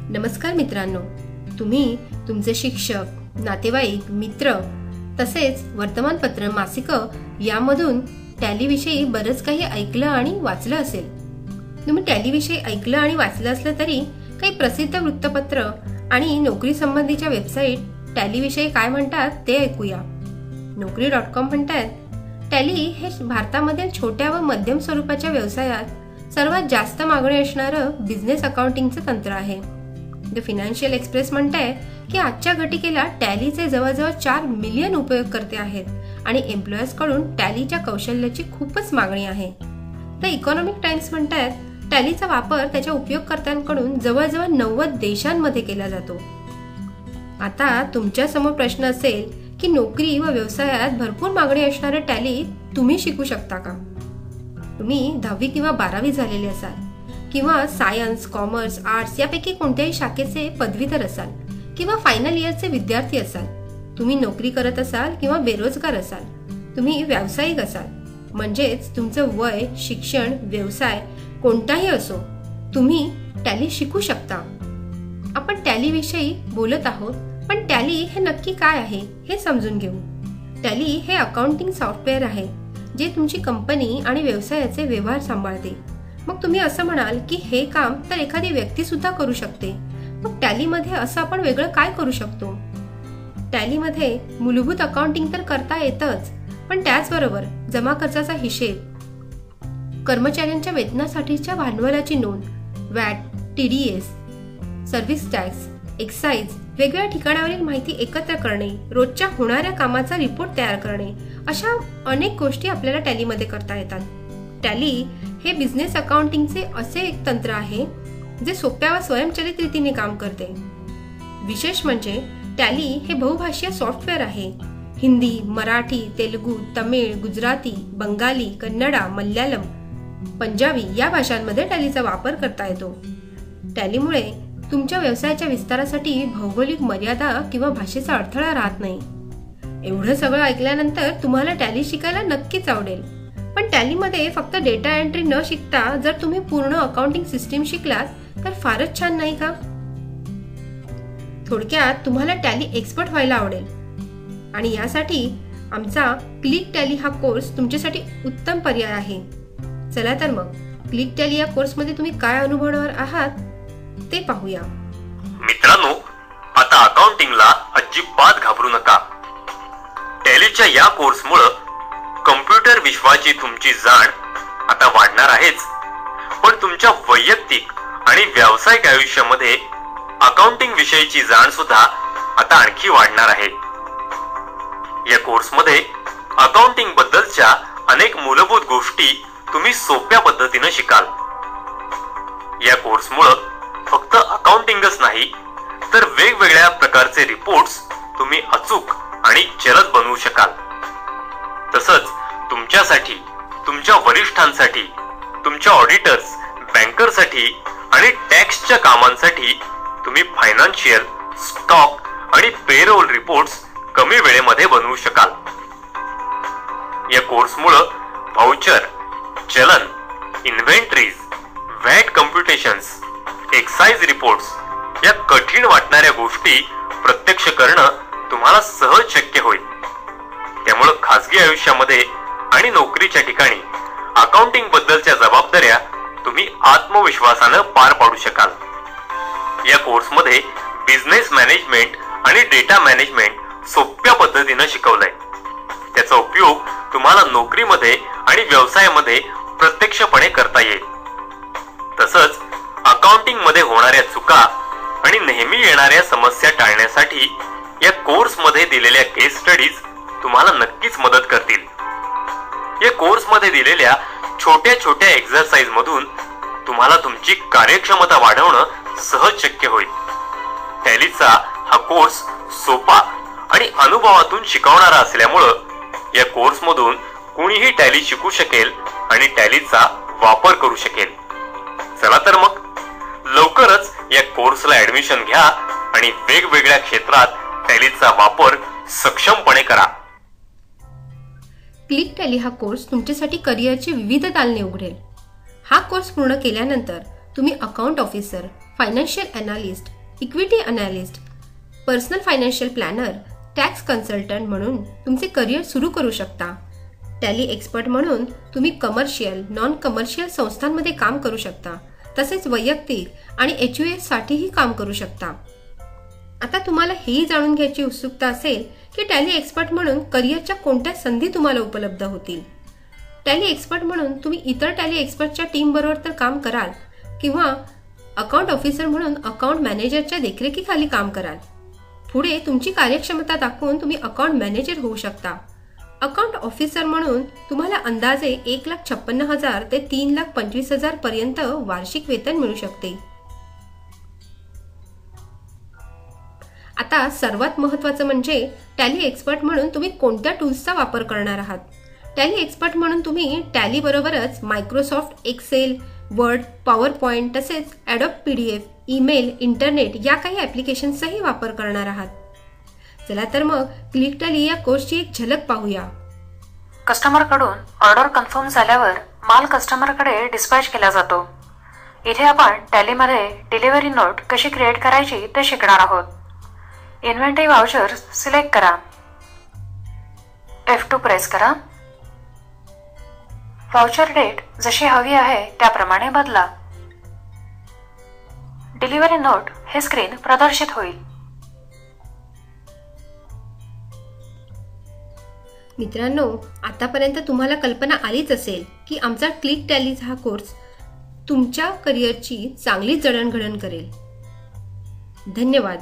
नमस्कार मित्रांनो, तुम्ही तुमचे शिक्षक, नातेवाईक, मित्र तसेच वर्तमानपत्र, मासिक यामधून टॅलीविषयी बरंच काही ऐकलं आणि वाचलं असेल. तुम्ही टॅलीविषयी ऐकलं आणि वाचलं असलं तरी काही प्रसिद्ध वृत्तपत्र आणि नोकरी संबंधीच्या वेबसाईट टॅलीविषयी काय म्हणतात ते ऐकूया. Naukri.com म्हणतात, टॅली हे भारतामधील छोट्या व मध्यम स्वरूपाच्या व्यवसायात सर्वात जास्त मागणी असणारं बिझनेस अकाउंटिंगचं तंत्र आहे. द फायनान्शियल एक्सप्रेस म्हणताय की आजच्या घटिकेला टॅलीचे जवळजवळ 4 मिलियन उपयोगकर्ते आहेत आणि एम्प्लॉयर्स कडून टॅलीच्या कौशल्याची खूपच मागणी आहे. द इकॉनॉमिक टाइम्स म्हणतात, टॅलीचा वापर त्याच्या उपयोगकर्त्यांकडून जवळजवळ 90 देशांमध्ये केला जातो. आता तुमच्या समोर प्रश्न असेल की नोकरी व व्यवसायात भरपूर मागणी असणारे टॅली तुम्ही शिकू शकता का? तुम्ही 10वी किंवा 12वी झालेले असाल किंवा सायन्स, कॉमर्स, आर्ट्स यापैकी कोणत्याही शाखेचे पदवीधर असाल किंवा फायनल इयरचे विद्यार्थी असाल, तुम्ही नोकरी करत असाल किंवा बेरोजगार असाल, तुम्ही व्यावसायिक असाल, म्हणजेच तुमचं वय, शिक्षण, व्यवसाय कोणताही असो, तुम्ही टॅली शिकू शकता. आपण टॅलीविषयी बोलत आहोत, पण टॅली हे नक्की काय आहे हे समजून घेऊ. टॅली हे अकाउंटिंग सॉफ्टवेअर आहे जे तुमची कंपनी आणि व्यवसायाचे व्यवहार सांभाळते. मग तुम्ही असं म्हणाल की हे काम तर एखादी व्यक्ती सुद्धा करू शकते. मग टॅलीमध्ये असं आपण वेगळं काय करू शकतो? टॅलीमध्ये मूलभूत अकाउंटिंग तर करता येतच, पण त्याचबरोबर जमा खर्चाचा हिशेब, कर्मचाऱ्यांच्या वेतनासाठीच्या भांडवलाची नोंद, watt, TDS, service tax, excise, वेगवेगळ्या ठिकाणावरील माहिती एकत्र करणे, रोजच्या होणाऱ्या कामाचा रिपोर्ट तयार करणे, अशा अनेक गोष्टी आपल्याला टॅलीमध्ये करता येतात. टॅली हे बिझनेस अकाउंटिंगचे असे एक तंत्र आहे जे सोप्या व स्वयंचलित रीतीने काम करते. विशेष म्हणजे टॅली हे बहुभाषीय सॉफ्टवेअर आहे. हिंदी, मराठी, तेलुगू, तमिळ, गुजराती, बंगाली, कन्नडा, मल्याळम, पंजाबी या भाषांमध्ये टॅलीचा वापर करता येतो. टॅलीमुळे तुमच्या व्यवसायाच्या विस्तारासाठी भौगोलिक मर्यादा किंवा भाषेचा अडथळा राहत नाही. एवढं सगळं ऐकल्यानंतर तुम्हाला टॅली शिकायला नक्कीच आवडेल. पण टॅलीमध्ये फक्त डेटा एंट्री न शिकता जर तुम्ही पूर्ण अकाउंटिंग सिस्टीम शिकलात तर फारच छान नाही का? थोडक्यात तुम्हाला टॅली एक्सपर्ट व्हायला आवडेल आणि यासाठी आमचा क्लिक टॅली हा कोर्स तुमच्यासाठी उत्तम पर्याय आहे. चला तर मग क्लिक टॅली या कोर्समध्ये तुम्ही काय अनुभवणार आहात ते पाहूया. मित्रांनो, आता अकाउंटिंगला अजिबात घाबरू नका. टॅलीच्या या कोर्समुळे कम्प्युटर विश्वाची तुमची जाण आता वाढणार आहेच, पण तुमच्या वैयक्तिक आणि व्यावसायिक आयुष्यामध्ये अकाउंटिंग विषयीची जाण सुद्धा आता आणखी वाढणार आहे. या कोर्समध्ये अकाउंटिंग बद्दलच्या अनेक मूलभूत गोष्टी तुम्ही सोप्या पद्धतीने शिकाल. या कोर्समुळे फक्त अकाउंटिंगच नाही तर वेगवेगळ्या प्रकारचे रिपोर्ट्स तुम्ही अचूक आणि जलद बनवू शकाल. तसंच तुमच्यासाठी, तुमच्या वरिष्ठांसाठी, तुमच्या ऑडिटर्स, बँकरसाठी आणि टॅक्सच्या कामांसाठी तुम्ही फायनान्शियल, स्टॉक आणि पेरोल रिपोर्ट्स कमी वेळेमध्ये बनवू शकाल. या कोर्समुळे व्हाउचर, चलन, inventories, VAT computations, excise reports या कठीण वाटणाऱ्या गोष्टी प्रत्यक्ष करणं तुम्हाला सहज शक्य होईल. त्यामुळे खासगी आयुष्यामध्ये आणि नोकरीच्या ठिकाणी अकाउंटिंग बद्दलच्या जबाबदाऱ्या तुम्ही आत्मविश्वासानं पार पाडू शकाल. या कोर्समध्ये बिझनेस मॅनेजमेंट आणि डेटा मॅनेजमेंट सोप्या पद्धतीनं शिकवलंय. त्याचा उपयोग तुम्हाला नोकरीमध्ये आणि व्यवसायामध्ये प्रत्यक्षपणे करता येईल. तसंच अकाउंटिंग मध्ये होणाऱ्या चुका आणि नेहमी येणाऱ्या समस्या टाळण्यासाठी या कोर्समध्ये दिलेल्या केस स्टडीज तुम्हाला नक्कीच मदत करतील. या कोर्समध्ये दिलेल्या छोट्या छोट्या एक्सरसाइज मधून तुम्हाला तुमची कार्यक्षमता वाढवणं सहज शक्य होईल. टॅलीचा हा कोर्स सोपा आणि अनुभवातून शिकवणारा असल्यामुळं या कोर्समधून कुणीही टॅली शिकू शकेल आणि टॅलीचा वापर करू शकेल. चला तर मग लवकरच या कोर्सला ऍडमिशन घ्या आणि वेगवेगळ्या क्षेत्रात टॅलीचा वापर सक्षमपणे करा. क्लिक टॅली हा कोर्स तुमच्यासाठी करिअरची विविध दालने उघडेल. हा कोर्स पूर्ण केल्यानंतर तुम्ही account officer, financial analyst, equity analyst, personal financial planner, tax consultant म्हणून तुमचे करिअर सुरू करू शकता. टॅली एक्सपर्ट म्हणून तुम्ही कमर्शियल, नॉन कमर्शियल संस्थांमध्ये काम करू शकता. तसेच वैयक्तिक आणि HUS साठीही काम करू शकता. आता तुम्हाला हेही जाणून घ्यायची उत्सुकता असेल की टॅली एक्सपर्ट म्हणून करिअरच्या कोणत्या संधी तुम्हाला उपलब्ध होतील. टॅली एक्सपर्ट म्हणून तुम्ही इतर टॅली एक्सपर्टच्या टीमबरोबर तर काम कराल किंवा अकाउंट ऑफिसर म्हणून अकाउंट मॅनेजरच्या देखरेखीखाली काम कराल. पुढे तुमची कार्यक्षमता दाखवून तुम्ही अकाउंट मॅनेजर होऊ शकता. अकाउंट ऑफिसर म्हणून तुम्हाला अंदाजे 1,56,000 ते 3,25,000 पर्यंत वार्षिक वेतन मिळू शकते. आता सर्वात महत्त्वाचं म्हणजे टॅली एक्सपर्ट म्हणून तुम्ही कोणत्या टूल्सचा वापर करणार आहात. टॅली एक्सपर्ट म्हणून तुम्ही टॅली बरोबरच Microsoft Excel, Word, PowerPoint तसेच ॲडोब PDF, ईमेल, इंटरनेट या काही ॲप्लिकेशन्सचाही वापर करणार आहात. चला तर मग क्लिक टॅली या कोर्सची एक झलक पाहूया. कस्टमरकडून ऑर्डर कन्फर्म झाल्यावर माल कस्टमरकडे डिस्पॅच केला जातो. इथे आपण टॅलीमध्ये डिलिव्हरी नोट कशी क्रिएट करायची ते शिकणार आहोत. इन्व्हेंटरी व्हाउचर सिलेक्ट करा. F2 प्रेस करा. व्हाउचर डेट जशी हवी आहे त्याप्रमाणे बदला. डिलिव्हरी नोट हे स्क्रीन प्रदर्शित होईल. मित्रांनो, आतापर्यंत तुम्हाला कल्पना आलीच असेल की आमचा क्लिक टॅलीचा हा कोर्स तुमच्या करिअरची चांगली जडणघडण करेल. धन्यवाद.